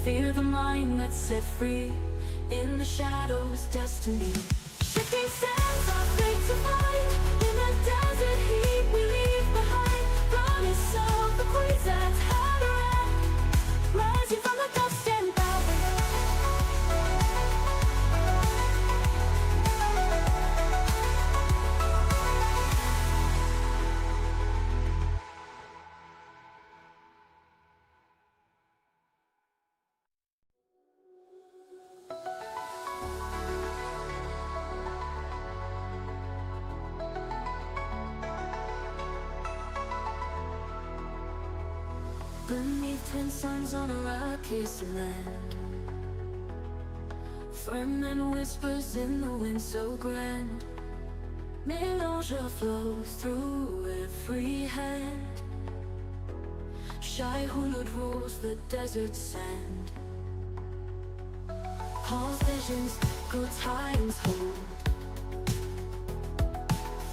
Fear the mind that's set free. In the shadows, destiny. Shifting sands are fate to find. In the desert heat we leave behind. Promise of the queens that Hatterack. Rising from the dust and bow. Beneath twin suns on Arrakis land, firmament whispers in the wind so grand. Melange flows through every hand. Shai Hulud rules the desert sand. Paul's visions, good times hold.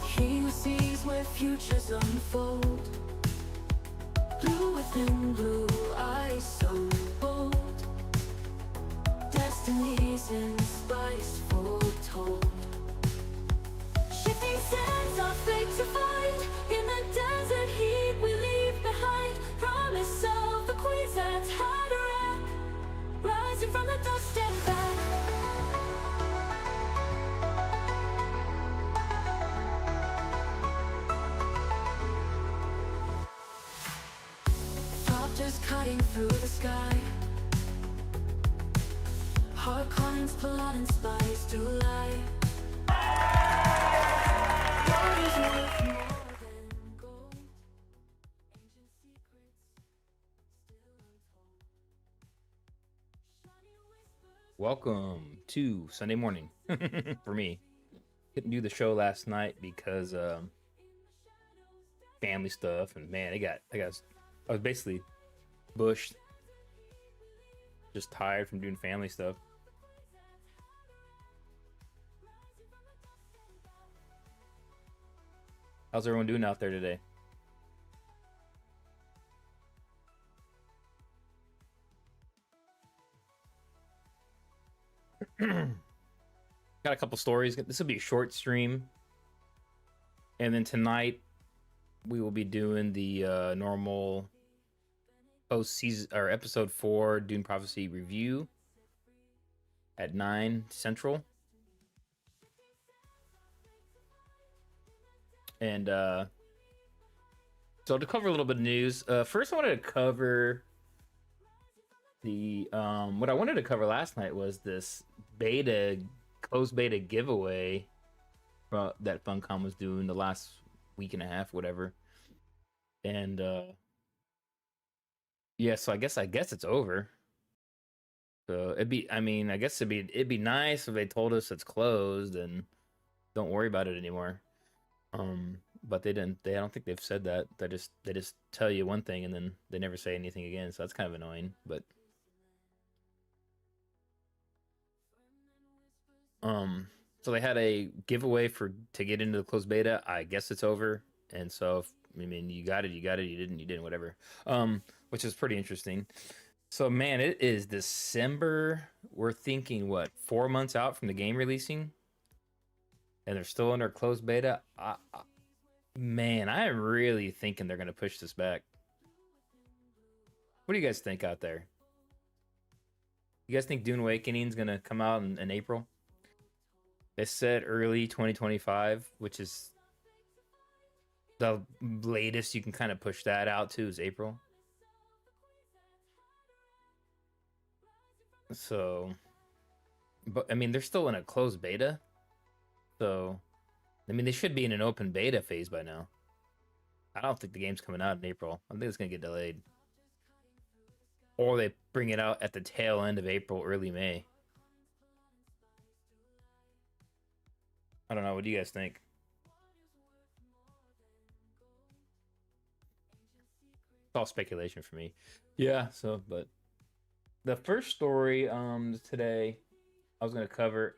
He who sees where futures unfold. Blue within blue eyes so bold. Destinies in spice foretold. Shifting sands are fate to find. In the desert heat we leave behind. Promise of the queens that Hatterack. Rising from the dust and back. Just cutting through the sky. Hard climbs, blood and spice to lie. What is worth more than gold? Ancient secrets still untold. Shiny whispers. Welcome to Sunday morning for me. Couldn't do the show last night because family stuff, and man, I was basically bushed, just tired from doing family stuff. How's everyone doing out there today? Got a couple stories. This will be a short stream, and then tonight we will be doing the normal post-season or episode 4 Dune Prophecy review at 9 Central. And so to cover a little bit of news, first I wanted to cover the what I wanted to cover last night was this closed beta giveaway that Funcom was doing the last week and a half, whatever. And yeah, so I guess it's over. So I guess it'd be nice if they told us it's closed and don't worry about it anymore. But they didn't. I don't think they've said that. They just tell you one thing and then they never say anything again. So that's kind of annoying. But so they had a giveaway to get into the closed beta. I guess it's over. And so you got it, you didn't, whatever. Which is pretty interesting. So man, it is December. We're thinking what, 4 months out from the game releasing, and they're still under closed beta. Man, I am really thinking they're gonna push this back. What do you guys think out there? You guys think Dune Awakening's gonna come out in April? They said early 2025, which is the latest you can kind of push that out to is April. So, but I mean, they're still in a closed beta. So, I mean, they should be in an open beta phase by now. I don't think the game's coming out in April. I think it's going to get delayed. Or they bring it out at the tail end of April, early May. I don't know. What do you guys think? It's all speculation for me. Yeah, so, but the first story today I was going to cover,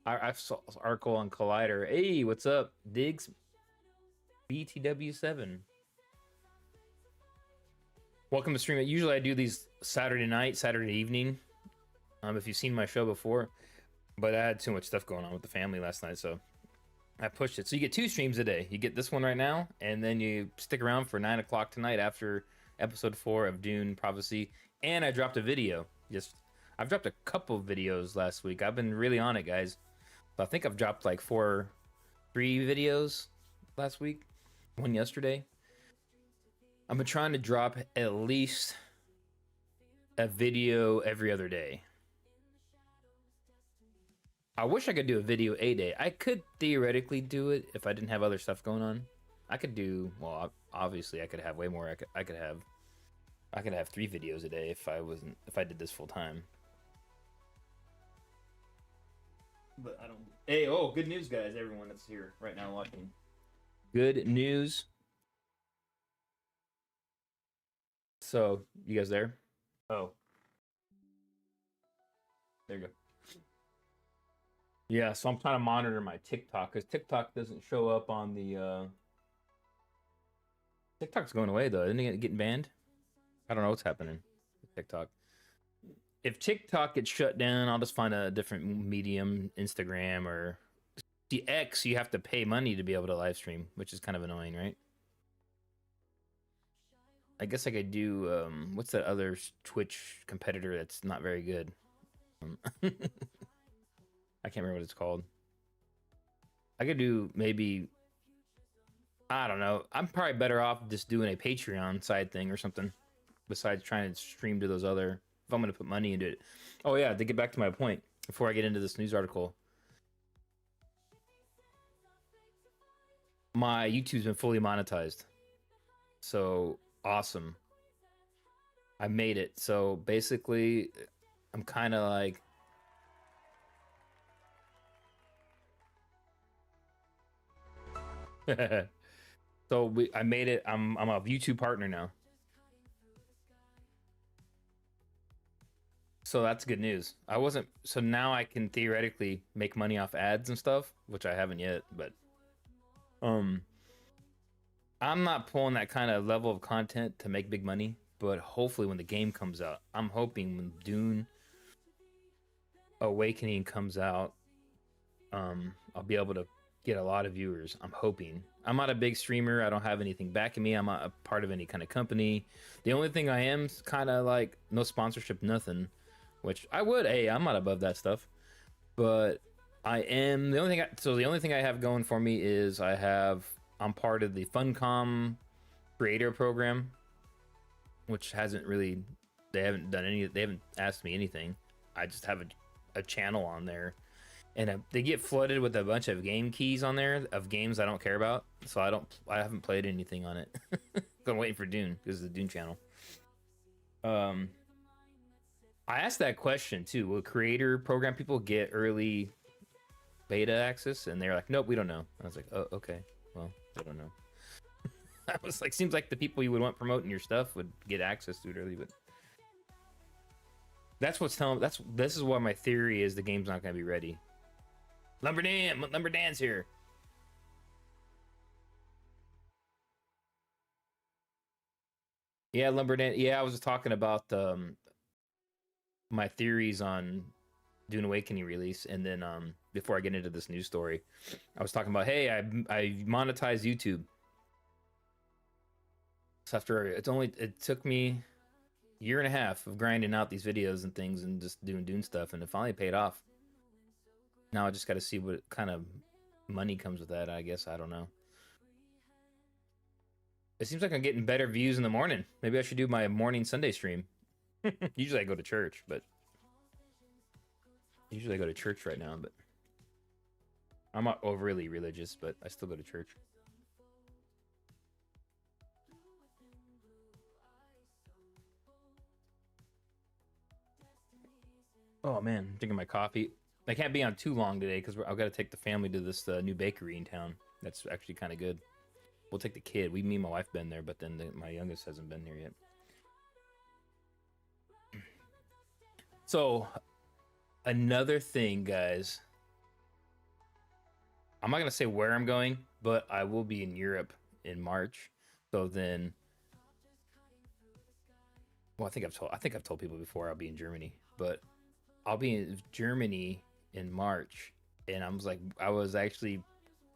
I saw an article on Collider. Hey, what's up? Diggs BTW7. Welcome to stream. Usually I do these Saturday night, Saturday evening. If you've seen my show before, but I had too much stuff going on with the family last night, so I pushed it. So you get 2 streams a day. You get this one right now, and then you stick around for 9 o'clock tonight after episode 4 of Dune Prophecy. And I dropped a video. I've dropped a couple videos last week. I've been really on it, guys. So I think I've dropped like 3 videos last week. One yesterday. I've been trying to drop at least a video every other day. I wish I could do a video a day. I could theoretically do it if I didn't have other stuff going on. I could do, well, obviously I could have way more. I could have 3 videos a day if I did this full time. But I don't. Hey, oh, good news, guys! Everyone that's here right now watching. Good news. So, you guys there? Oh. There you go. Yeah, so I'm trying to monitor my TikTok because TikTok doesn't show up on the. TikTok's going away though. Isn't it getting banned? I don't know what's happening with TikTok. If TikTok gets shut down, I'll just find a different medium, Instagram or the X. You have to pay money to be able to live stream, which is kind of annoying, right? I guess I could do what's that other Twitch competitor that's not very good? I can't remember what it's called. I could do maybe, I don't know. I'm probably better off just doing a Patreon side thing or something besides trying to stream to those other, if I'm going to put money into it. Oh yeah, to get back to my point before I get into this news article. My YouTube's been fully monetized. So awesome. I made it. So basically I'm kind of like I made it. I'm a YouTube partner now. So that's good news. So now I can theoretically make money off ads and stuff, which I haven't yet, but I'm not pulling that kind of level of content to make big money, but hopefully when the game comes out, I'm hoping when Dune Awakening comes out, I'll be able to get a lot of viewers. I'm hoping. I'm not a big streamer. I don't have anything backing me. I'm not a part of any kind of company. The only thing I am is kind of like no sponsorship, nothing, which I would. Hey, I'm not above that stuff, but I am the only thing. The only thing I have going for me is I'm part of the Funcom creator program, which hasn't really, they haven't asked me anything. I just have a channel on there, and they get flooded with a bunch of game keys on there of games I don't care about. So I haven't played anything on it. I'm waiting for Dune because it's the Dune channel. I asked that question too. Will creator program people get early beta access? And they're like, nope, we don't know. I was like, oh, okay. Well, I don't know. I was like, seems like the people you would want promoting your stuff would get access to it early, but this is what my theory is. The game's not going to be ready. Lumberdan's here. Yeah, Lumberdan. Yeah, I was just talking about my theories on Dune Awakening release, and then before I get into this news story, I was talking about, hey, I monetized YouTube. So it took me a year and a half of grinding out these videos and things and just doing Dune stuff, and it finally paid off. Now I just got to see what kind of money comes with that. I guess I don't know. It seems like I'm getting better views in the morning. Maybe I should do my morning Sunday stream. Usually I go to church, but usually I go to church right now, but I'm not overly religious, but I still go to church. Oh man, I'm drinking my coffee. I can't be on too long today because I've got to take the family to this new bakery in town. That's actually kind of good. We'll take the kid. Me and my wife been there, but then my youngest hasn't been there yet. So, another thing, guys. I'm not going to say where I'm going, but I will be in Europe in March. So then Well, I think I've told people before I'll be in Germany, but I'll be in Germany in March, and I was actually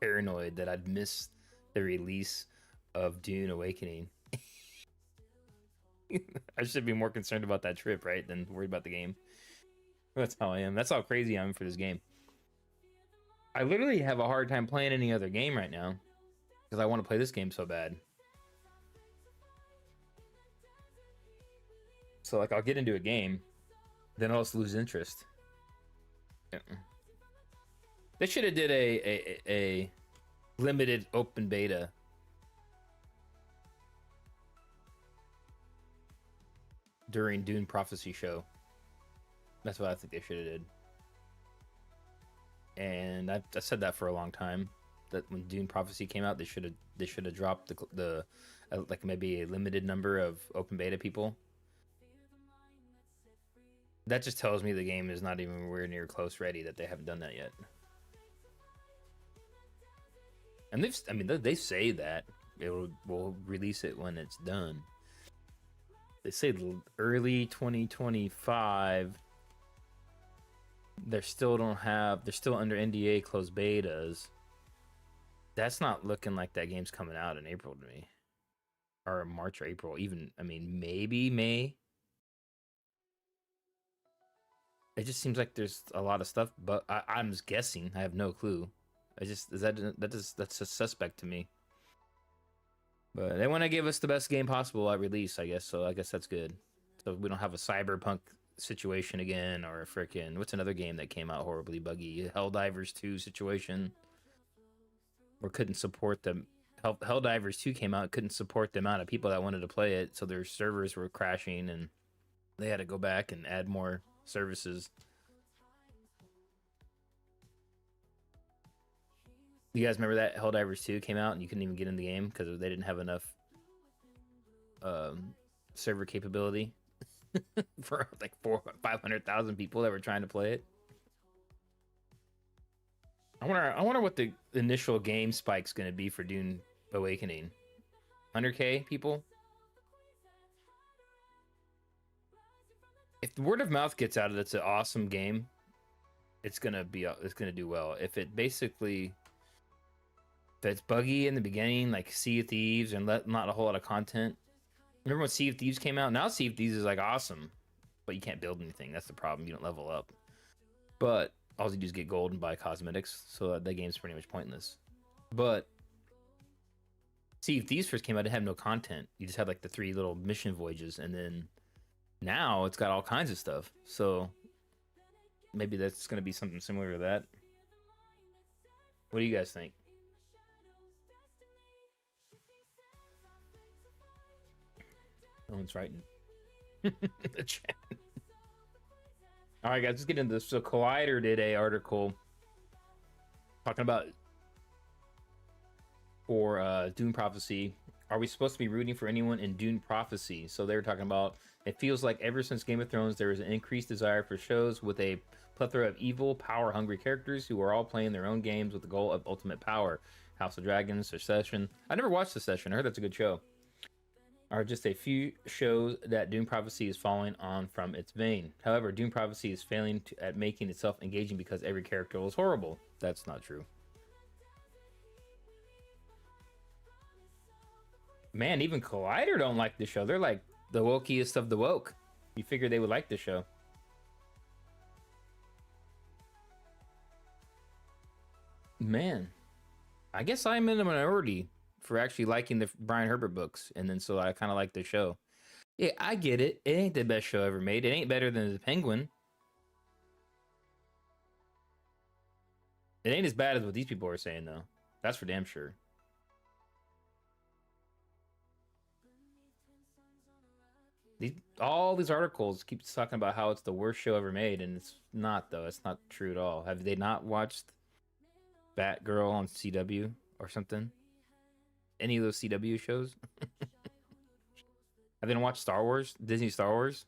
paranoid that I'd miss the release of Dune Awakening. I should be more concerned about that trip, right, than worried about the game. That's how I am. That's how crazy I am for this game. I literally have a hard time playing any other game right now because I want to play this game so bad. So like I'll get into a game, then I'll just lose interest. Yeah. They should have did a limited open beta during Dune Prophecy show. That's what I think they should have did. And I said that for a long time. That when Dune Prophecy came out, they should have dropped the like maybe a limited number of open beta people. That just tells me the game is not even anywhere near close ready, that they haven't done that yet. And they say that we'll release it when it's done. They say early 2025. They're still under NDA closed betas. That's not looking like that game's coming out in April to me. Or March or April. Even, maybe May. It just seems like there's a lot of stuff, but I'm just guessing. I have no clue. That's a suspect to me. But they want to give us the best game possible at release, I guess. So I guess that's good. So we don't have a cyberpunk situation again, or a freaking what's another game that came out horribly buggy? Helldivers 2 situation. Or couldn't support them. Helldivers 2 came out, couldn't support the amount of people that wanted to play it, so their servers were crashing, and they had to go back and add more services. You guys remember that Helldivers 2 came out and you couldn't even get in the game because they didn't have enough server capability for like 500,000 people that were trying to play it. I wonder what the initial game spike's going to be for Dune Awakening. 100K people? If the word of mouth gets out of it's an awesome game, it's gonna do well. If it's buggy in the beginning, like Sea of Thieves, and not a whole lot of content. Remember when Sea of Thieves came out? Now Sea of Thieves is like awesome, but you can't build anything. That's the problem. You don't level up. But all you do is get gold and buy cosmetics, so that game's pretty much pointless. But Sea of Thieves first came out, it had no content. You just had like the 3 little mission voyages, and then now it's got all kinds of stuff. So maybe that's going to be something similar to that. What do you guys think? No one's writing. The chat. All right, guys, let's get into this. So Collider did a article talking about for Dune Prophecy. Are we supposed to be rooting for anyone in Dune Prophecy? So they were talking about, it feels like ever since Game of Thrones, there is an increased desire for shows with a plethora of evil, power-hungry characters who are all playing their own games with the goal of ultimate power. House of Dragons, Succession. I never watched Succession. I heard that's a good show. Are just a few shows that Dune Prophecy is following on from its vein. However, Dune Prophecy is failing at making itself engaging because every character is horrible. That's not true. Man, even Collider don't like the show. They're like the wokiest of the woke. You figure they would like the show. Man, I guess I'm in a minority for actually liking the Brian Herbert books, and then so I kind of like the show. Yeah, I get it. It ain't the best show ever made. It ain't better than The Penguin. It ain't as bad as what these people are saying, though. That's for damn sure. All these articles keep talking about how it's the worst show ever made, and it's not, though. It's not true at all. Have they not watched Batgirl on CW or something? Any of those CW shows? Have they watched Star Wars? Disney Star Wars?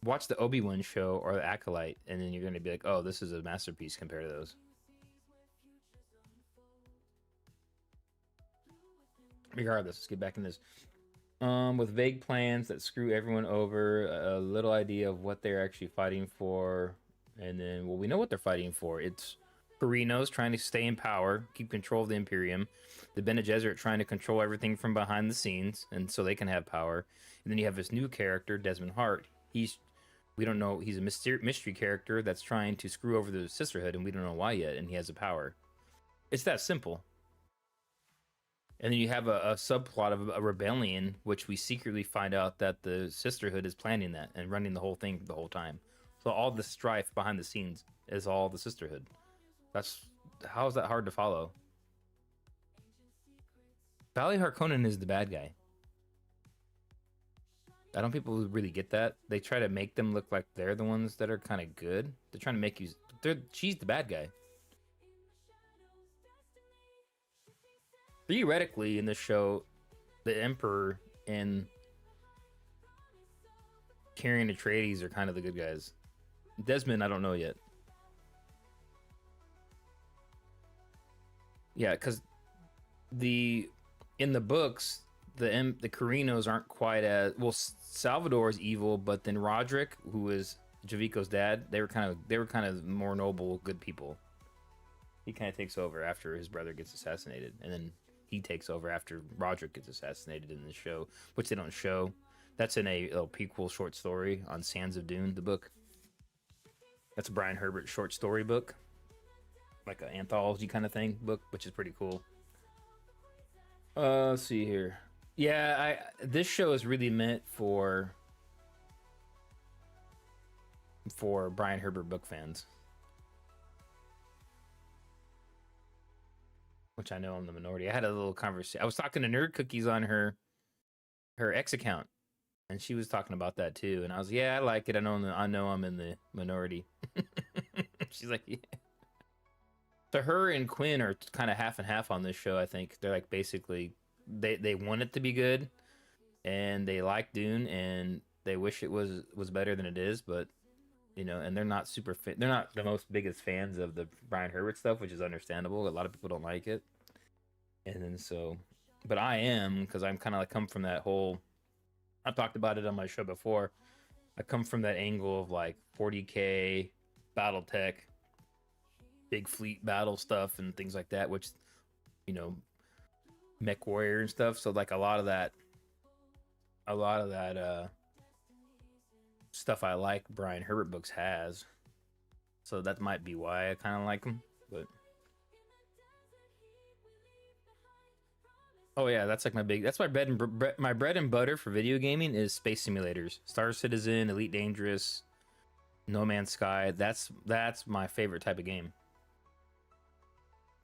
Watch the Obi-Wan show or the Acolyte, and then you're going to be like, oh, this is a masterpiece compared to those. Regardless, let's get back in this. With vague plans that screw everyone over, a little idea of what they're actually fighting for, and then, well, we know what they're fighting for. It's Perinos trying to stay in power, keep control of the Imperium, the Bene Gesserit trying to control everything from behind the scenes, and so they can have power. And then you have this new character, Desmond Hart. We don't know, he's a mystery character that's trying to screw over the Sisterhood, and we don't know why yet, and he has a power. It's that simple. And then you have a subplot of a rebellion, which we secretly find out that the Sisterhood is planning that and running the whole thing the whole time. So all the strife behind the scenes is all the Sisterhood. That's how is that hard to follow? Valley Harkonnen is the bad guy. I don't people really get that. They try to make them look like they're the ones that are kind of good. They're trying to make you. She's the bad guy. Theoretically, in this show, the Emperor and Tyrion Atreides are kind of the good guys. Desmond, I don't know yet. Yeah, because in the books, the Carinos aren't quite as well. Salvador's evil, but then Roderick, who is Javico's dad, they were kind of more noble, good people. He kind of takes over after his brother gets assassinated, and then he takes over after Roderick gets assassinated in the show, which they don't show. That's in a prequel short story on Sands of Dune, the book. That's a Brian Herbert short story book, like an anthology kind of thing book, which is pretty cool. Let's see here. Yeah, this show is really meant for Brian Herbert book fans. Which I know I'm the minority. I had a little conversation. I was talking to Nerd Cookies on her X account, and she was talking about that too. And I was, yeah, I like it. I know I'm in the minority. She's like, yeah. So her and Quinn are kind of half and half on this show. I think they're like basically they want it to be good, and they like Dune, and they wish it was better than it is, but you know, and they're not they're not the most biggest fans of the Brian Herbert stuff, which is understandable. A lot of people don't like it, and then so, but I am, because I'm kind of like come from that whole. I've talked about it on my show before. I come from that angle of like 40K, BattleTech, big fleet battle stuff, and things like that, which, you know, Mech Warrior and stuff. So like a lot of that stuff I like Brian Herbert books has, so that might be why I kind of like them. But oh yeah, that's like that's my bread and butter for video gaming is space simulators. Star Citizen, Elite Dangerous, No Man's Sky. That's my favorite type of game.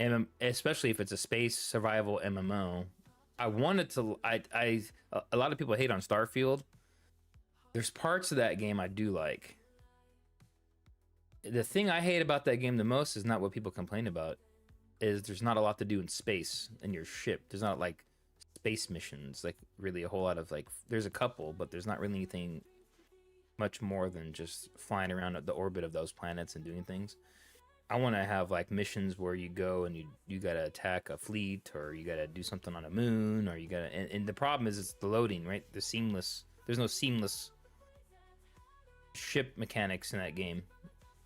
And especially if it's a space survival MMO. I wanted to. A lot of people hate on Starfield. There's parts of that game I do like. The thing I hate about that game the most is not what people complain about. Is there's not a lot to do in space in your ship. There's not like space missions, like really a whole lot of like. There's a couple, but there's not really anything much more than just flying around the orbit of those planets and doing things. I want to have like missions where you go and you gotta attack a fleet, or you gotta do something on a moon, or you gotta. And the problem is it's the loading, right? There's no seamless ship mechanics in that game.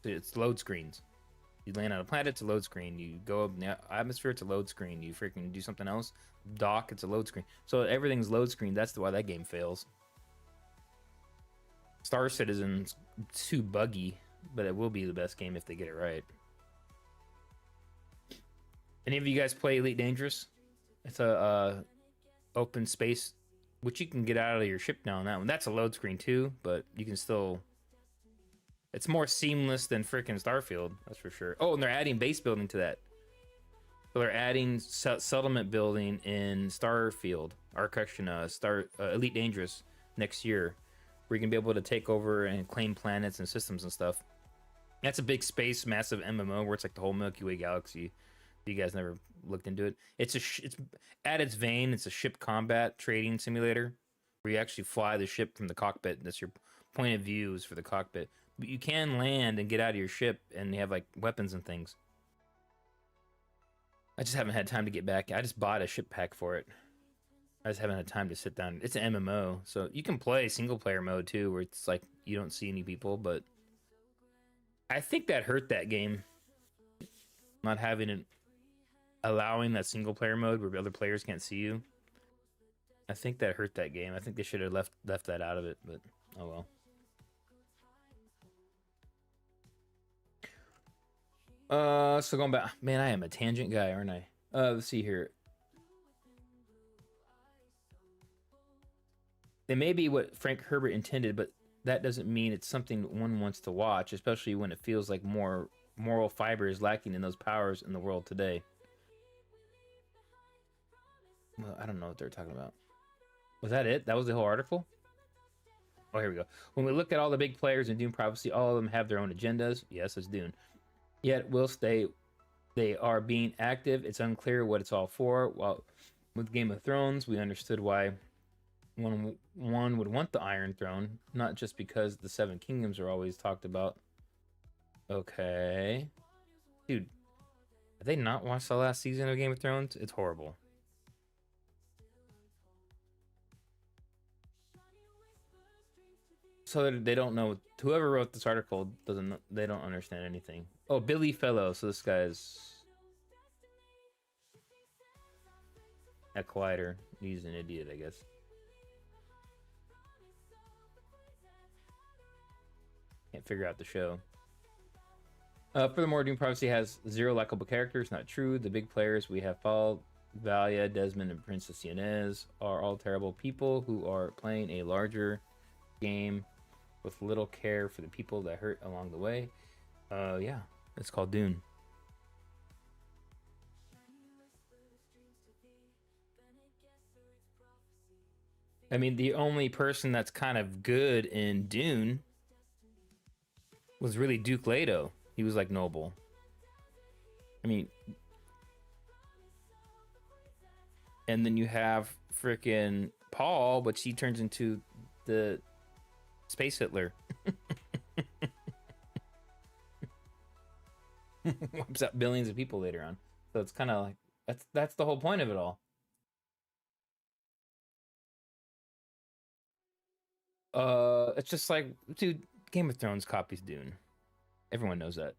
It's load screens. You land on a planet, it's a load screen. You go up in the atmosphere, it's a load screen. You freaking do something else, dock, it's a load screen. So everything's load screen. That's why that game fails. Star Citizen's too buggy, but it will be the best game if they get it right. Any of you guys play Elite Dangerous? It's a open space, which you can get out of your ship now on that one. That's a load screen too, but you can still. It's more seamless than freaking Starfield, that's for sure. Oh, and they're adding base building to that. So they're adding settlement building in Starfield, or correction, Elite Dangerous next year, where you can be able to take over and claim planets and systems and stuff. That's a big space, massive MMO where it's like the whole Milky Way galaxy. You guys never looked into it. It's at its vein. It's a ship combat trading simulator where you actually fly the ship from the cockpit. That's your point of view is for the cockpit. But you can land and get out of your ship, and you have like weapons and things. I just haven't had time to get back. I just bought a ship pack for it. I just haven't had time to sit down. It's an MMO, so you can play single player mode too, where it's like you don't see any people. But I think that hurt that game, not having it, allowing that single player mode where other players can't see you. I think that hurt that game. I think they should have left that out of it, but oh well. So going back, man, I am a tangent guy, aren't I? Let's see here. It may be what Frank Herbert intended, but that doesn't mean it's something one wants to watch, especially when it feels like more moral fiber is lacking in those powers in the world today. Well, I don't know what they're talking about. Was that it? That was the whole article? Oh, here we go. When we look at all the big players in Dune Prophecy, all of them have their own agendas. Yes, it's Dune. Yet, whilst they are being active, it's unclear what it's all for. While with Game of Thrones, we understood why one would want the Iron Throne, not just because the Seven Kingdoms are always talked about. Okay. Dude, have they not watched the last season of Game of Thrones? It's horrible. So they don't know. Whoever wrote this article doesn't. They don't understand anything. Oh, Billy Fellow. So this guy's a quieter. He's an idiot, I guess. Can't figure out the show. Furthermore, Dune Prophecy has 0 likable characters. Not true. The big players we have followed, Valia, Desmond, and Princess Yanez, are all terrible people who are playing a larger game with little care for the people that hurt along the way. Yeah, it's called Dune. I mean, the only person that's kind of good in Dune was really Duke Leto. He was like noble. I mean, and then you have freaking Paul, but she turns into the Space Hitler. Wipes out billions of people later on. So it's kind of like that's the whole point of it all. It's just like, dude, Game of Thrones copies Dune. Everyone knows that.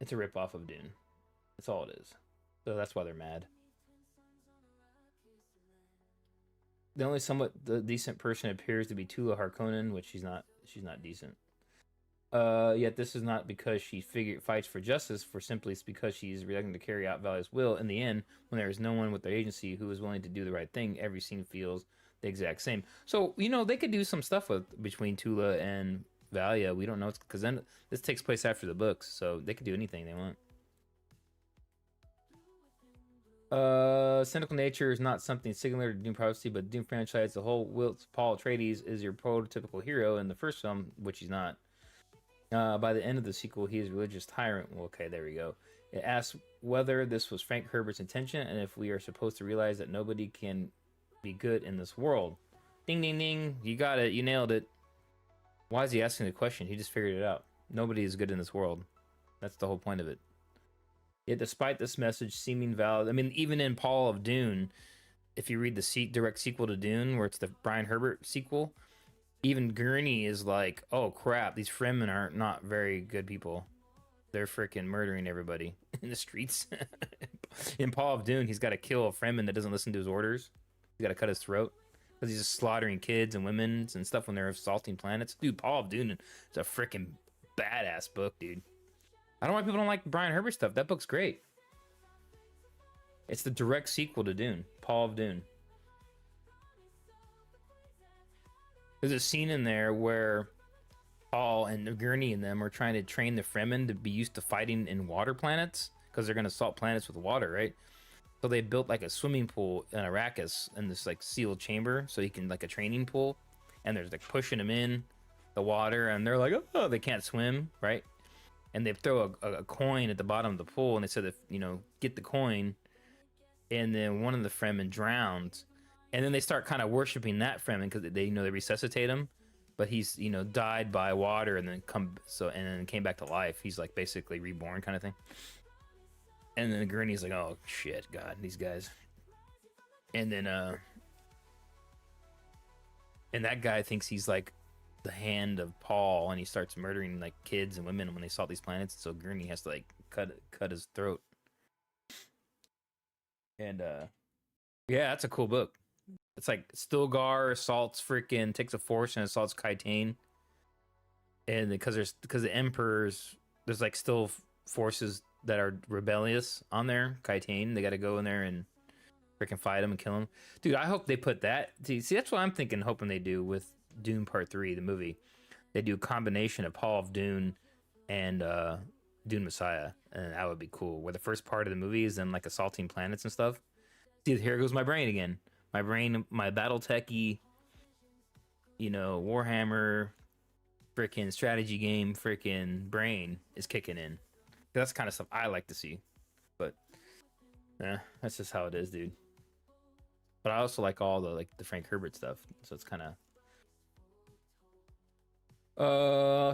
It's a ripoff of Dune. That's all it is. So that's why they're mad. The only somewhat decent person appears to be Tula Harkonnen, which she's not. She's not decent. Yet this is not because she fights for justice, for simply it's because she's reluctant to carry out Valia's will. In the end, when there is no one with their agency who is willing to do the right thing, every scene feels the exact same. So they could do some stuff between Tula and Valia. We don't know, because then this takes place after the books, so they could do anything they want. Cynical nature is not something singular to Dune Prophecy, but Dune franchise, the whole Paul Atreides is your prototypical hero in the first film, which he's not. By the end of the sequel, he is a religious tyrant. Well, okay, there we go. It asks whether this was Frank Herbert's intention, and if we are supposed to realize that nobody can be good in this world. Ding, ding, ding. You got it. You nailed it. Why is he asking the question? He just figured it out. Nobody is good in this world. That's the whole point of it. Yet, despite this message seeming valid, I mean, even in Paul of Dune, if you read the direct sequel to Dune, where it's the Brian Herbert sequel, even Gurney is like, oh crap, these Fremen are not very good people. They're freaking murdering everybody in the streets. In Paul of Dune, he's got to kill a Fremen that doesn't listen to his orders. He's got to cut his throat because he's just slaughtering kids and women and stuff when they're assaulting planets. Dude, Paul of Dune is a freaking badass book, dude. I don't know why people don't like Brian Herbert stuff. That book's great. It's the direct sequel to Dune, Paul of Dune. There's a scene in there where Paul and Gurney and them are trying to train the Fremen to be used to fighting in water planets, because they're going to assault planets with water, right? So they built like a swimming pool in Arrakis in this like sealed chamber, so he can, like a training pool, and there's like pushing him in the water, and they're like, oh, they can't swim, right? And they throw a coin at the bottom of the pool, and they said, get the coin, and then one of the Fremen drowned. And then they start kind of worshiping that Fremen because they resuscitate him, but he's died by water and then came back to life. He's like basically reborn kind of thing. And then Gurney's like, oh shit, God, these guys. and then and that guy thinks he's like the hand of Paul, and he starts murdering like kids and women when they salt these planets. So Gurney has to like cut his throat. And yeah, that's a cool book. It's like Stilgar assaults freaking takes a force and assaults Kaitane, and because the Emperor's there's like still forces that are rebellious on there. Kaitane, they got to go in there and freaking fight him and kill him. Dude, I hope they put that. See, that's what I'm thinking, hoping they do with Dune Part 3, the movie. They do a combination of Paul of Dune and Dune Messiah, and that would be cool. Where the first part of the movie is them like assaulting planets and stuff. See, here goes my brain again. My brain, my battle techie, Warhammer, freaking strategy game, freaking brain is kicking in. That's the kind of stuff I like to see. But yeah, that's just how it is, dude. But I also like all the Frank Herbert stuff, so it's kind of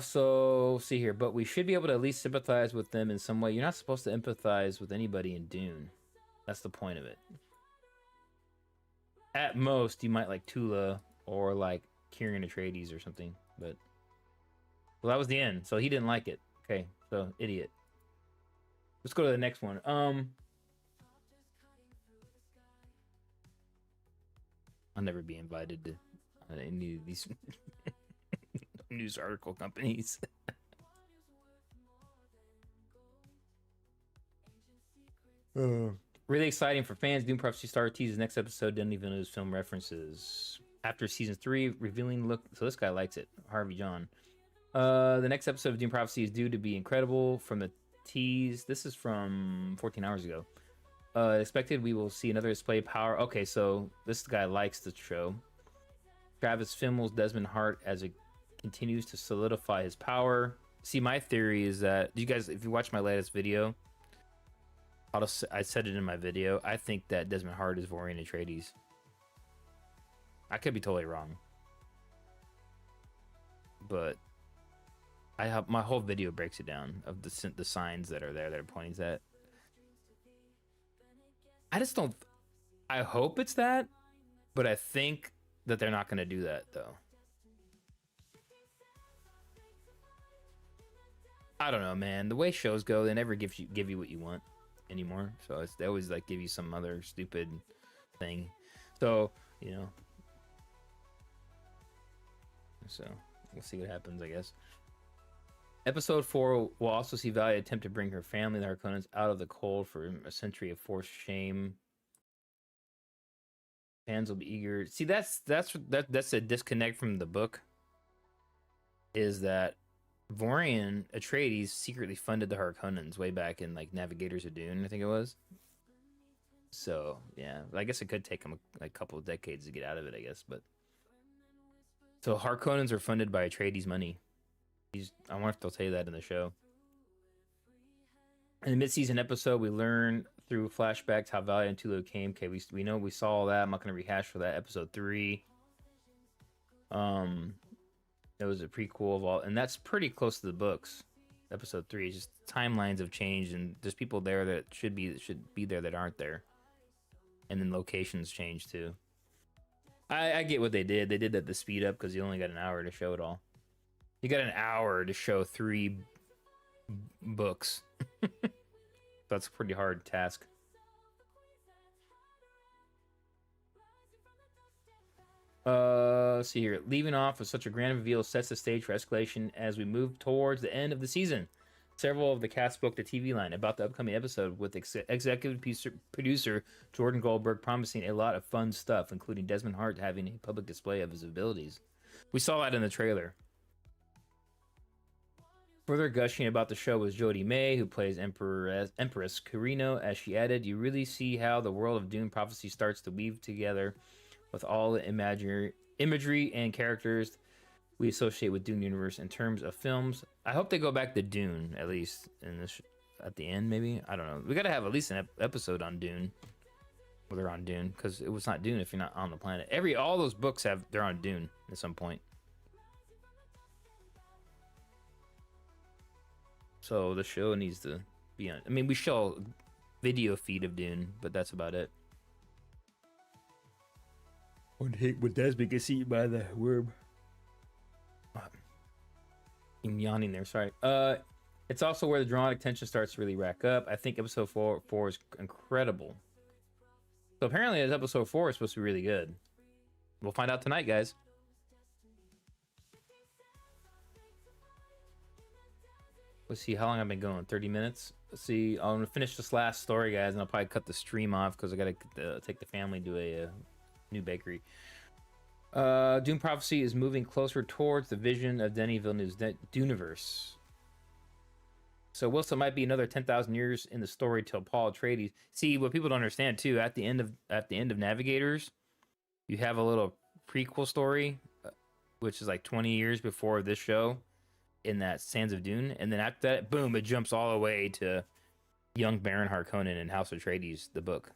so see here, but we should be able to at least sympathize with them in some way. You're not supposed to empathize with anybody in Dune. That's the point of it. At most, you might like Tula or like Kieran Atreides or something, but well, that was the end. So he didn't like it. Okay, so idiot. Let's go to the next one. I'll never be invited to any of these news article companies. Really exciting for fans. Dune Prophecy Star teases next episode. Didn't even lose film references after season 3, revealing look. So this guy likes it. Harvey John. The next episode of Dune Prophecy is due to be incredible. From the tease, this is from 14 hours ago. Expected we will see another display of power. Okay, so this guy likes the show. Travis Fimmel's Desmond Hart as it continues to solidify his power. See, my theory is that you guys, if you watch my latest video, I said it in my video. I think that Desmond Hart is Vorian Atreides. I could be totally wrong, but I have my whole video breaks it down of the signs that are there that are pointing to that. I just don't. I hope it's that, but I think that they're not going to do that though. I don't know, man. The way shows go, they never give you what you want anymore. So they always like give you some other stupid thing. So so we'll see what happens, I guess. Episode 4 will also see Valia attempt to bring her family, the Harkonnens, out of the cold for a century of forced shame. Fans will be eager. See, that's a disconnect from the book. Is that Vorian Atreides secretly funded the Harkonnens way back in like Navigators of Dune, I think it was. So yeah, I guess it could take him a couple of decades to get out of it, I guess. But so Harkonnens are funded by Atreides money. I wonder if they'll tell you that in the show. In the mid-season episode, we learn through flashbacks how Valia and Tulu came. Okay, we know we saw all that. I'm not going to rehash for that. Episode 3. It was a prequel of all, and that's pretty close to the books. Episode 3 is just timelines have changed, and there's people there that should be there that aren't there, and then locations change too. I get what they did. They did that to speed up because you only got an hour to show it all. You got an hour to show 3 books. That's a pretty hard task. Let's see here. Leaving off with such a grand reveal sets the stage for escalation as we move towards the end of the season. Several of the cast spoke to TV Line about the upcoming episode, with executive producer Jordan Goldberg promising a lot of fun stuff, including Desmond Hart having a public display of his abilities. We saw that in the trailer. Further gushing about the show was Jodie May, who plays Empress Carino, as she added, "You really see how the world of Dune Prophecy starts to weave together with all the imagery and characters we associate with Dune universe in terms of films." I hope they go back to Dune, at least in this at the end, maybe. I don't know. We got to have at least an episode on Dune. Well, they're on Dune, because it was not Dune if you're not on the planet. All those books they're on Dune at some point. So the show needs to be on. I mean, we show video feed of Dune, but that's about it. when Desmond gets eaten by the worm. I'm yawning there. Sorry. It's also where the dramatic tension starts to really rack up. I think episode four is incredible. So apparently, episode 4 is supposed to be really good. We'll find out tonight, guys. Let's see how long I've been going. 30 minutes. Let's see. I'm gonna finish this last story, guys, and I'll probably cut the stream off because I gotta take the family to a new bakery. Dune Prophecy is moving closer towards the vision of Denis Villeneuve's Duneverse. So whilst it might be another 10,000 years in the story till Paul Atreides. See, what people don't understand too, at the end of Navigators, you have a little prequel story, which is like 20 years before this show, in that Sands of Dune, and then after that, boom, it jumps all the way to young Baron Harkonnen and House Atreides, the book.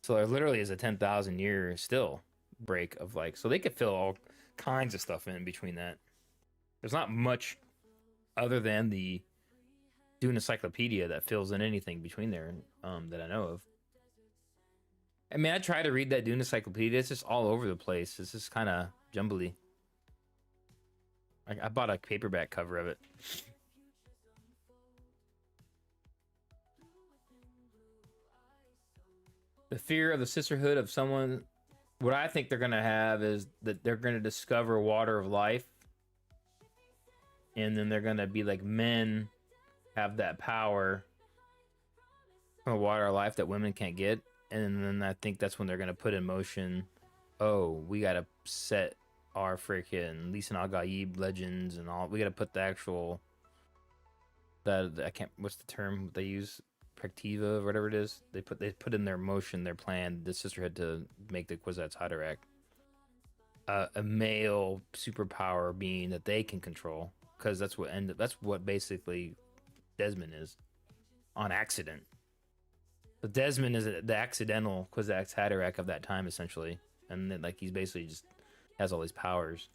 So there literally is a 10,000 year still break of like, so they could fill all kinds of stuff in between that. There's not much other than the Dune Encyclopedia that fills in anything between there that I know of. I mean, I try to read that Dune Encyclopedia. It's just all over the place. It's just kind of jumbly. I bought a paperback cover of it. The fear of the sisterhood of someone. What I think they're going to have is that they're going to discover water of life. And then they're going to be like, men have that power from water of life that women can't get. And then I think that's when they're going to put in motion, oh, we got to set our freaking Lisan Al Gaib legends and all. We got to put the actual, I can't, what's the term they use? Perspectiva, or whatever it is. They put in their motion, their plan, the sisterhood to make the Kwisatz Haderach a male superpower being that they can control, because that's what basically Desmond is on accident. So Desmond is the accidental Kwisatz Haderach of that time, essentially, and then, like, he's basically just has all these powers.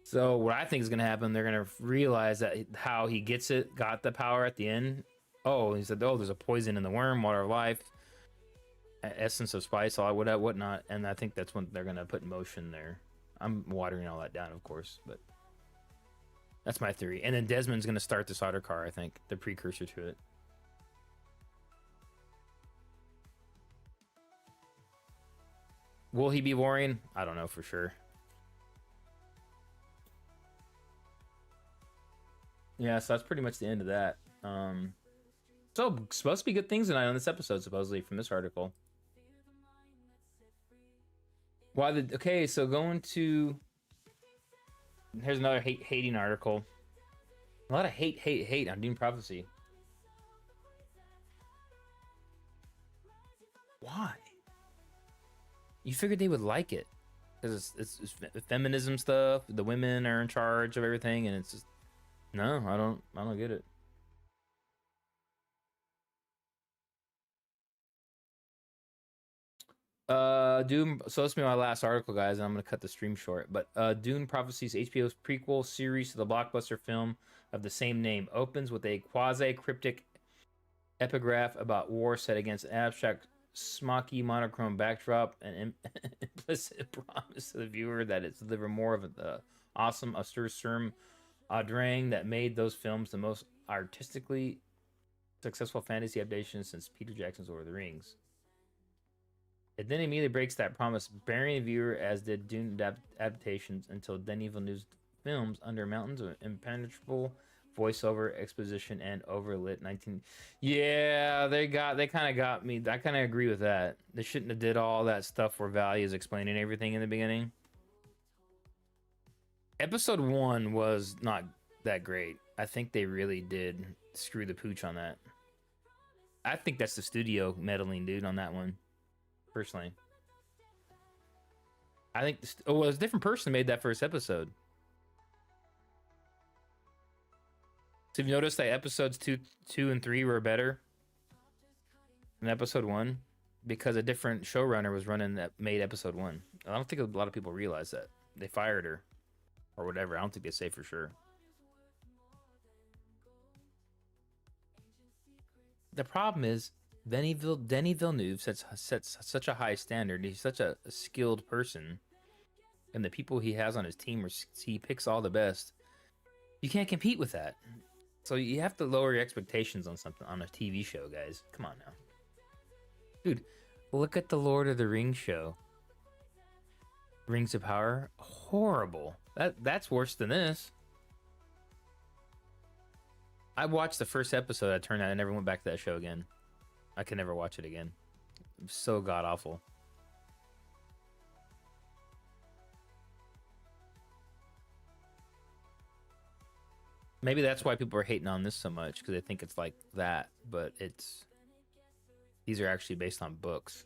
So what I think is going to happen, they're going to realize that how he got the power at the end. Oh, he said, oh, there's a poison in the worm, water of life, essence of spice, all whatnot. And I think that's when they're going to put in motion there. I'm watering all that down, of course, but that's my theory. And then Desmond's going to start the solder car, I think, the precursor to it. Will he be warring? I don't know for sure. Yeah, so that's pretty much the end of that. So supposed to be good things tonight on this episode, supposedly, from this article. Okay, so going to, here's another hating article. A lot of hate on Dune Prophecy. Why? You figured they would like it because it's feminism stuff. The women are in charge of everything, and it's just, no, I don't get it. Dune. So this will be my last article, guys, and I'm gonna cut the stream short. But Dune Prophecies, HBO's prequel series to the blockbuster film of the same name, opens with a quasi-cryptic epigraph about war set against an abstract, smoky, monochrome backdrop, and implicit promise to the viewer that it's deliver more of the awesome Auster-Sturm Audrang that made those films the most artistically successful fantasy adaptation since Peter Jackson's Lord of the Rings. It then immediately breaks that promise, burying the viewer as did Dune adaptations until Denis Villeneuve's films under mountains of impenetrable voiceover, exposition, and overlit 19. Yeah, they kind of got me. I kind of agree with that. They shouldn't have did all that stuff where Valley is explaining everything in the beginning. Episode 1 was not that great. I think they really did screw the pooch on that. I think that's the studio meddling, dude, on that one. Personally, I think it was a different person made that first episode. So you've noticed that episodes 2 and 3 were better than episode 1 because a different showrunner was running that made episode 1. I don't think a lot of people realize that. They fired her or whatever. I don't think they say for sure. The problem is Denny Villeneuve sets such a high standard. He's such a skilled person, and the people he has on his team, he picks all the best. You can't compete with that. So you have to lower your expectations on something on a TV show, guys. Come on now, dude. Look at the Lord of the Rings show. Rings of Power, horrible. That's worse than this. I watched the first episode. I turned out. I never went back to that show again. I can never watch it again. It was so god awful. Maybe that's why people are hating on this so much, because they think it's like that, but these are actually based on books.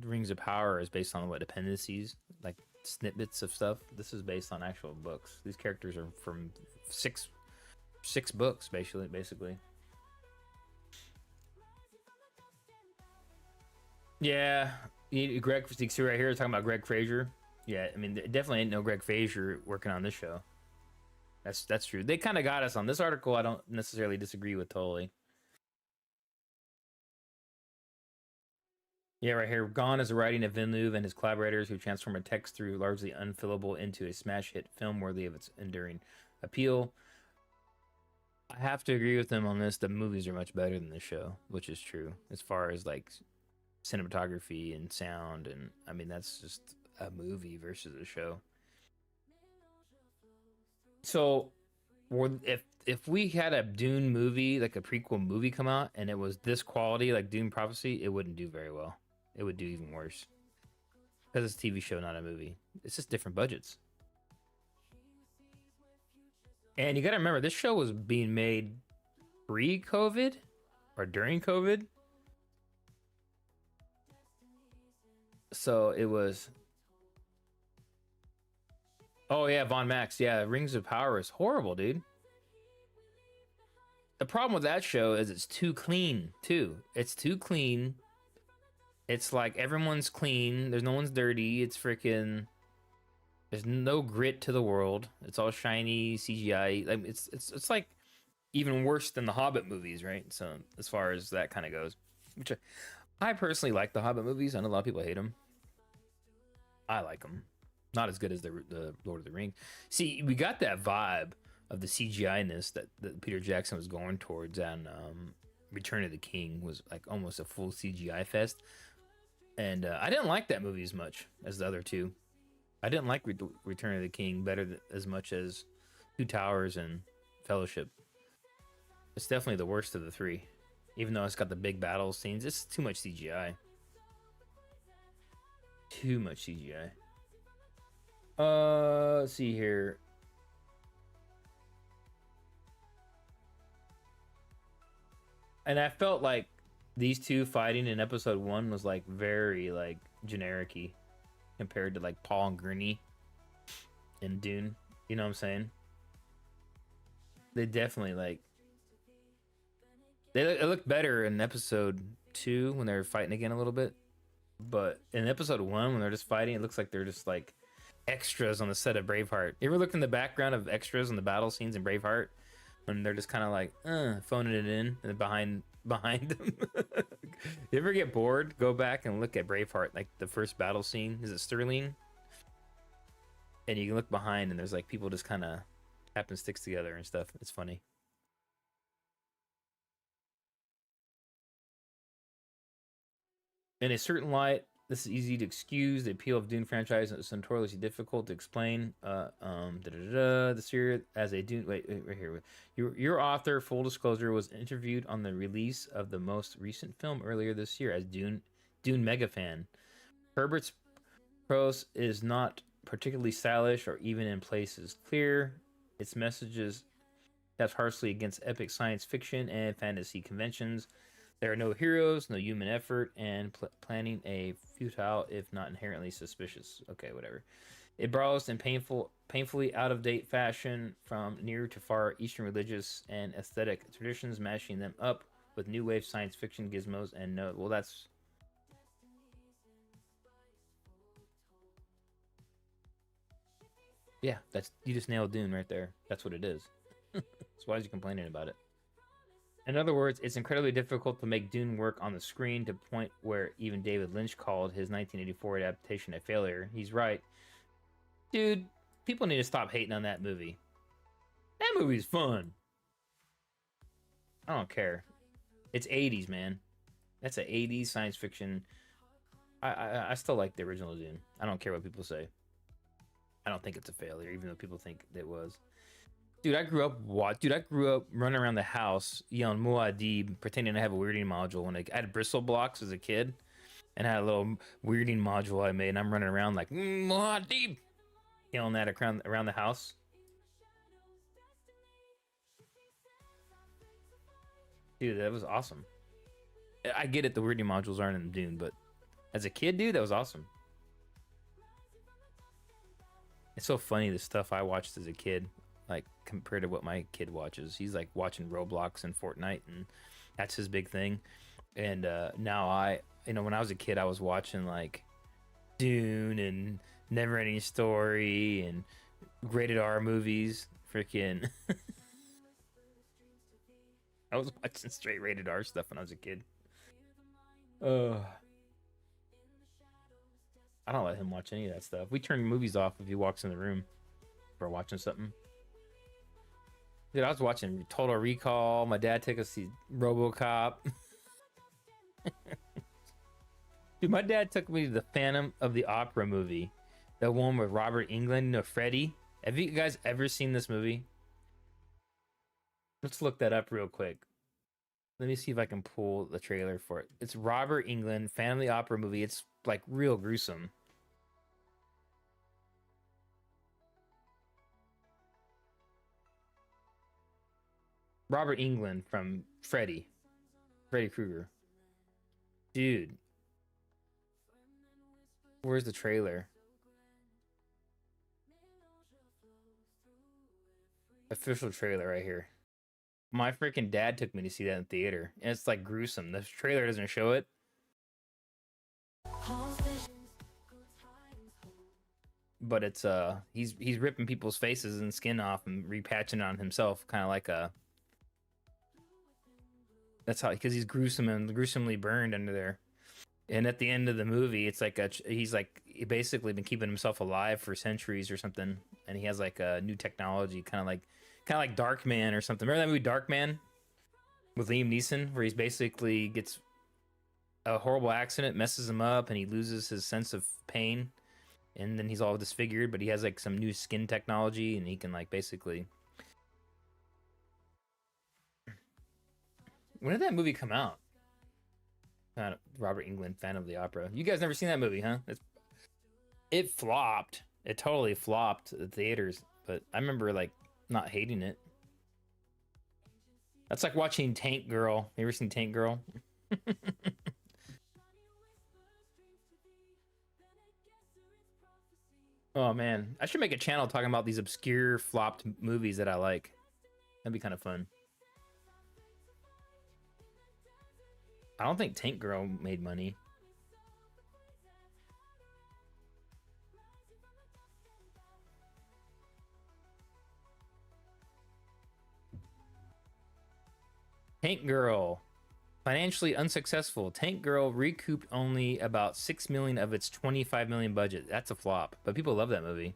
Rings of Power is based on what dependencies, like snippets of stuff. This is based on actual books. These characters are from six books, basically. Yeah, Greg, you see right here, talking about Greg Fraser. Yeah, I mean, definitely ain't no Greg Fraser working on this show. That's true. They kind of got us on this article. I don't necessarily disagree with totally. Yeah, right here. Gone is the writing of Villeneuve and his collaborators who transform a text through largely unfillable into a smash hit film worthy of its enduring appeal. I have to agree with them on this. The movies are much better than the show, which is true as far as like cinematography and sound. And I mean, that's just a movie versus a show. So, if we had a Dune movie, like a prequel movie, come out and it was this quality, like Dune Prophecy, it wouldn't do very well. It would do even worse because it's a TV show, not a movie. It's just different budgets. And you got to remember, this show was being made pre-COVID or during COVID, so it was. Oh yeah, Von Max. Yeah, Rings of Power is horrible, dude. The problem with that show is it's too clean, too. It's too clean. It's like everyone's clean. There's no one's dirty. It's freaking. There's no grit to the world. It's all shiny CGI. Like it's like even worse than the Hobbit movies, right? So as far as that kind of goes, which I personally like the Hobbit movies. I know a lot of people hate them. I like them. Not as good as the Lord of the Ring. See, we got that vibe of the CGI-ness that Peter Jackson was going towards, and Return of the King was like almost a full CGI fest. And I didn't like that movie as much as the other two. I didn't like Return of the King as much as Two Towers and Fellowship. It's definitely the worst of the three. Even though it's got the big battle scenes, it's too much CGI. Too much CGI. Let's see here. And I felt like these two fighting in episode 1 was like very like generic-y compared to like Paul and Gurney in Dune. You know what I'm saying? They definitely like it looked better in episode 2 when they were fighting again a little bit. But in episode 1 when they're just fighting, it looks like they're just like extras on the set of Braveheart. You ever looked in the background of extras in the battle scenes in Braveheart when they're just kind of like phoning it in and behind them? You ever get bored? Go back and look at Braveheart, like the first battle scene. Is it Sterling? And you can look behind and there's like people just kind of tapping sticks together and stuff. It's funny. In a certain light, this is easy to excuse. The appeal of Dune franchise is notoriously difficult to explain. The series as a Dune. Wait, right here. Your author, full disclosure, was interviewed on the release of the most recent film earlier this year as Dune mega fan. Herbert's prose is not particularly stylish or even in places clear. Its messages that's harshly against epic science fiction and fantasy conventions. There are no heroes, no human effort, and planning a futile, if not inherently suspicious. Okay, whatever. It borrows in painfully out-of-date fashion from near to far Eastern religious and aesthetic traditions, mashing them up with new wave science fiction gizmos and no. Well, that's. Yeah, you just nailed Dune right there. That's what it is. So why is he complaining about it? In other words, it's incredibly difficult to make Dune work on the screen to the point where even David Lynch called his 1984 adaptation a failure. He's right. Dude, people need to stop hating on that movie. That movie's fun. I don't care. It's 80s, man. That's an 80s science fiction. I still like the original Dune. I don't care what people say. I don't think it's a failure, even though people think it was. Dude, I grew up running around the house yelling Muad'Dib, pretending to have a weirding module. When I had bristle blocks as a kid, and I had a little weirding module I made, and I'm running around like Muad'Dib, yelling that around the house. Dude, that was awesome. I get it, the weirding modules aren't in Dune, but as a kid, dude, that was awesome. It's so funny the stuff I watched as a kid, like compared to what my kid watches. He's like watching Roblox and Fortnite, and that's his big thing. And now when I was a kid, I was watching like Dune and Never Ending Story and rated R movies. Freaking, I was watching straight rated R stuff when I was a kid. Uh, I don't let him watch any of that stuff. We turn movies off if he walks in the room for watching something. Dude, I was watching Total Recall. My dad took us to see RoboCop. Dude, my dad took me to the Phantom of the Opera movie, the one with Robert Englund, Freddy. Have you guys ever seen this movie? Let's look that up real quick. Let me see if I can pull the trailer for it. It's Robert Englund, Phantom of the Opera movie. It's like real gruesome. Robert Englund from Freddy Krueger. Dude, where's the trailer? Official trailer right here. My freaking dad took me to see that in theater, and it's like gruesome. The trailer doesn't show it, but it's he's ripping people's faces and skin off and repatching it on himself, kind of like a. That's how, because he's gruesome and gruesomely burned under there. And at the end of the movie, it's like he's like he basically been keeping himself alive for centuries or something, and he has like a new technology, kind of like Darkman or something. Remember that movie Darkman with Liam Neeson, where he's basically gets a horrible accident, messes him up, and he loses his sense of pain, and then he's all disfigured, but he has like some new skin technology, and he can like basically. When did that movie come out? Robert Englund, Phantom of the Opera. You guys never seen that movie, huh? It flopped. It totally flopped at the theaters, but I remember like not hating it. That's like watching Tank Girl. You ever seen Tank Girl? Oh man, I should make a channel talking about these obscure flopped movies that I like. That'd be kind of fun. I don't think Tank Girl made money. Tank Girl, financially unsuccessful. Tank Girl recouped only about 6 million of its 25 million budget. That's a flop, but people love that movie.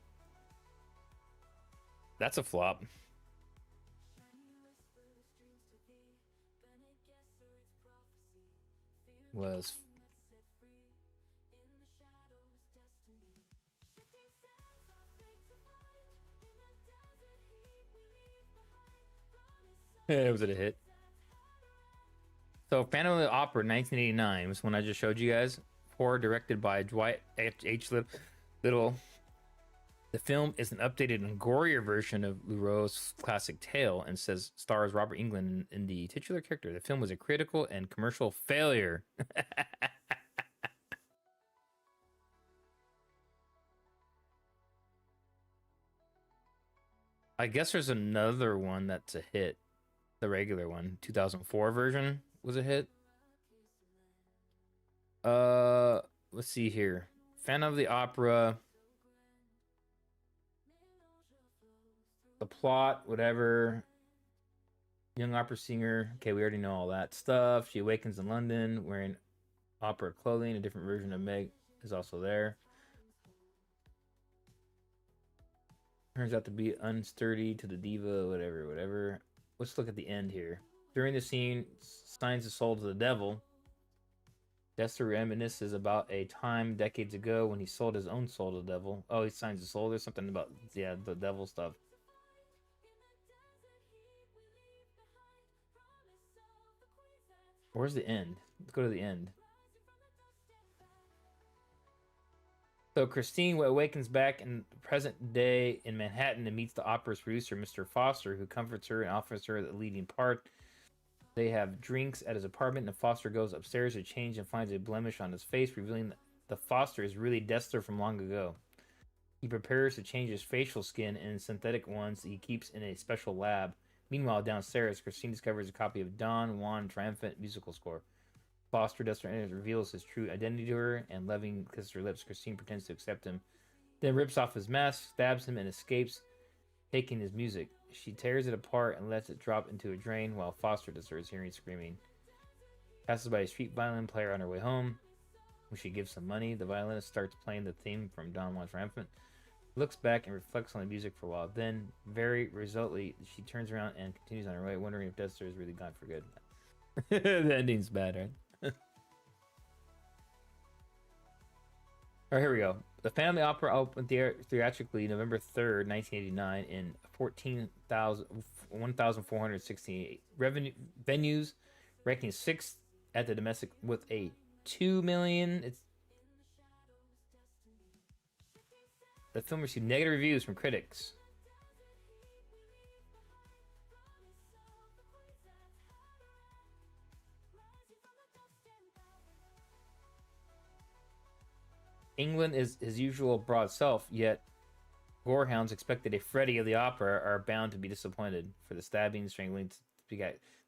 That's a flop. Was was it a hit? So Phantom of the Opera 1989 was when I just showed you guys. Horror directed by Dwight H. Little. The film is an updated and gorier version of Leroux's classic tale and stars Robert Englund in the titular character. The film was a critical and commercial failure. I guess there's another one that's a hit. The regular one, 2004 version was a hit. Let's see here. Phantom of the Opera. The plot, whatever. Young opera singer. Okay, we already know all that stuff. She awakens in London wearing opera clothing. A different version of Meg is also there. Turns out to be unsturdy to the diva, whatever, whatever. Let's look at the end here. During the scene, signs his soul to the devil. Dexter reminisces about a time decades ago when he sold his own soul to the devil. Oh, he signs his soul. There's something about, yeah, the devil stuff. Where's the end? Let's go to the end. So Christine awakens back in the present day in Manhattan and meets the opera's producer, Mr. Foster, who comforts her and offers her the leading part. They have drinks at his apartment, and Foster goes upstairs to change and finds a blemish on his face, revealing that the Foster is really Dexter from long ago. He prepares to change his facial skin in synthetic ones he keeps in a special lab. Meanwhile, downstairs, Christine discovers a copy of Don Juan Triumphant musical score. Foster Dexter reveals his true identity to her, and Leving kisses her lips. Christine pretends to accept him, then rips off his mask, stabs him, and escapes, taking his music. She tears it apart and lets it drop into a drain while Foster does her hearing screaming. Passes by a street violin player on her way home. When she gives some money, the violinist starts playing the theme from Don Juan Triumphant. Looks back and reflects on the music for a while. Then, very resolutely, she turns around and continues on her way, wondering if Dexter is really gone for good. The ending's bad, right? All right, here we go. The Family Opera opened theatrically November 3rd, 1989 in 1,468 venues, ranking 6th at the domestic with a 2 million. The film received negative reviews from critics. England is his usual broad self, yet gorehounds expected a Freddy of the opera are bound to be disappointed. For the stabbing, strangling,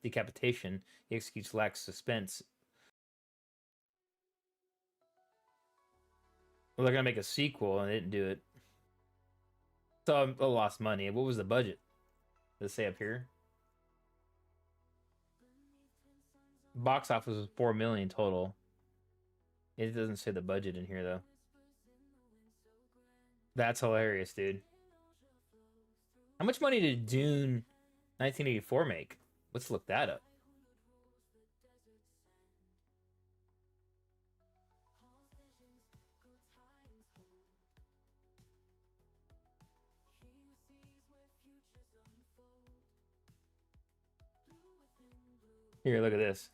decapitation, the executes lacks suspense. Well, they're gonna make a sequel, and they didn't do it. So I lost money. What was the budget? Does it say up here? Box office was 4 million total. It doesn't say the budget in here though. That's hilarious, dude. How much money did Dune 1984 make? Let's look that up. Here, look at this.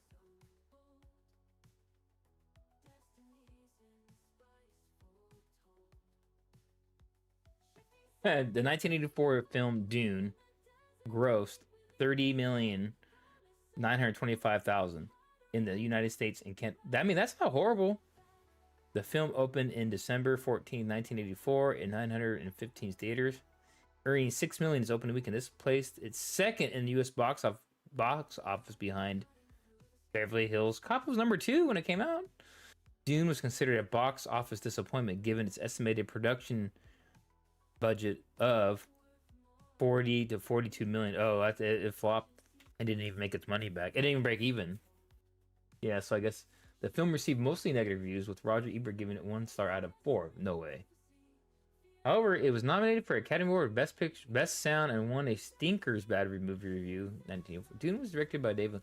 The 1984 film Dune grossed 30,925,000 in the United States and can't. I mean, that's not horrible. The film opened in December 14, 1984 in 915 theaters, earning 6 million its opening weekend. This placed its second in the U.S. box office behind Beverly Hills Cop was number 2 when it came out. Dune was considered a box office disappointment given its estimated production budget of 40 to 42 million. Oh, it flopped and didn't even make its money back. It didn't even break even. Yeah, so I guess the film received mostly negative reviews, with Roger Ebert giving it 1 star out of 4. No way. However, it was nominated for Academy Award Best Picture, Best Sound, and won a Stinker's Bad Movie Review. 1904. Dune was directed by David.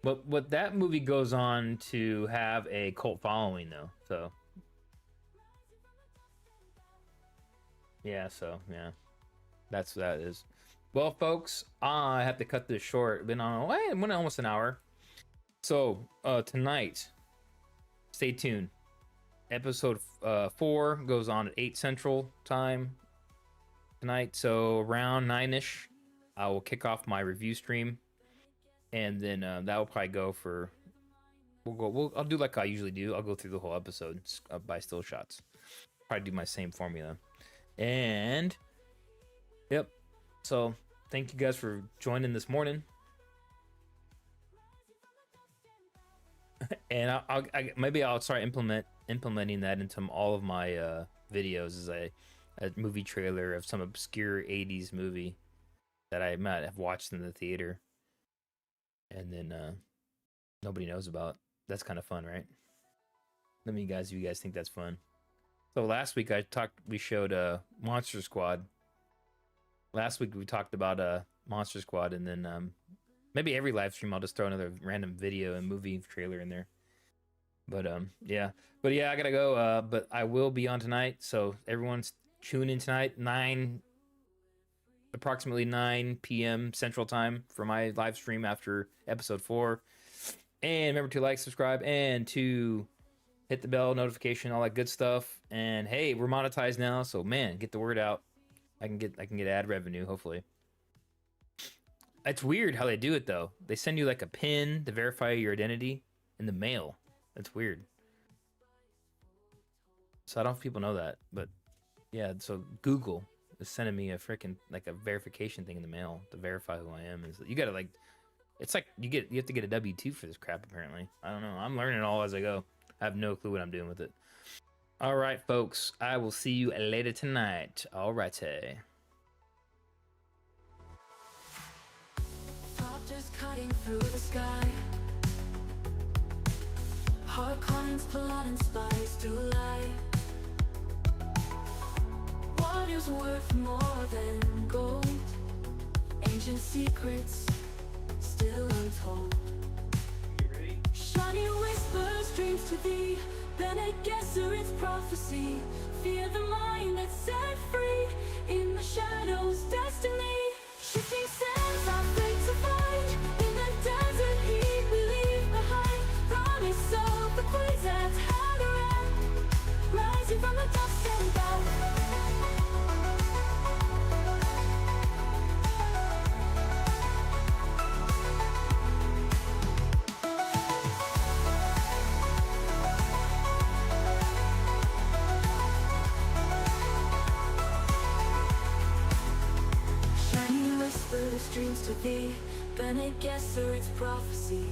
But that movie goes on to have a cult following, though. So yeah, that's what that is. Well, folks, I have to cut this short. Been on almost an hour. So tonight, stay tuned. Episode 4 goes on at 8 Central Time tonight. So around 9ish, I will kick off my review stream, and then that will probably go for. I'll do like I usually do. I'll go through the whole episode by still shots. Probably do my same formula. And yep, so thank you guys for joining this morning. And maybe I'll start implementing that into all of my videos as a movie trailer of some obscure 80s movie that I might have watched in the theater, and then nobody knows about. That's kind of fun, right? Let me guys, if you guys think that's fun. So last week we showed Monster Squad. Last week we talked about Monster Squad, and then maybe every live stream I'll just throw another random video and movie trailer in there. But yeah, I gotta go. But I will be on tonight, so everyone's tune in tonight, approximately 9 p.m. Central Time for my live stream after episode 4. And remember to like, subscribe, and to hit the bell notification, all that good stuff. And hey, we're monetized now, so man, get the word out. I can get ad revenue, hopefully. It's weird how they do it though. They send you like a pin to verify your identity in the mail. That's weird. So I don't know if people know that, but yeah, so Google is sending me a freaking like a verification thing in the mail to verify who I am. Is you gotta like, it's like you have to get a W-2 for this crap apparently. I don't know. I'm learning it all as I go. I have no clue what I'm doing with it. All right, folks. I will see you later tonight. All righty. Copters cutting through the sky. Harkonnens plotting spies to lie. What is worth more than gold? Ancient secrets still untold. Shiny whispers, dreams to thee. Bene Gesserit's prophecy. Fear the mind that's set free. In the shadows, destiny. Shifting sands, our fate to fight. In the desert heat we leave behind. Promise of the Kwisatz Haderach. Rising from the dust and bow. Dreams to thee, Bene Gesserit's prophecy.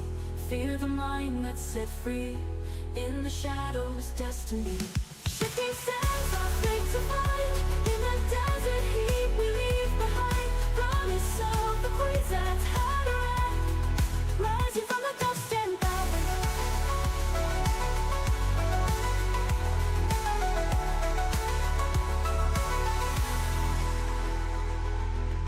Fear the mind that's set free. In the shadows, destiny. Shifting sands, our fate to find.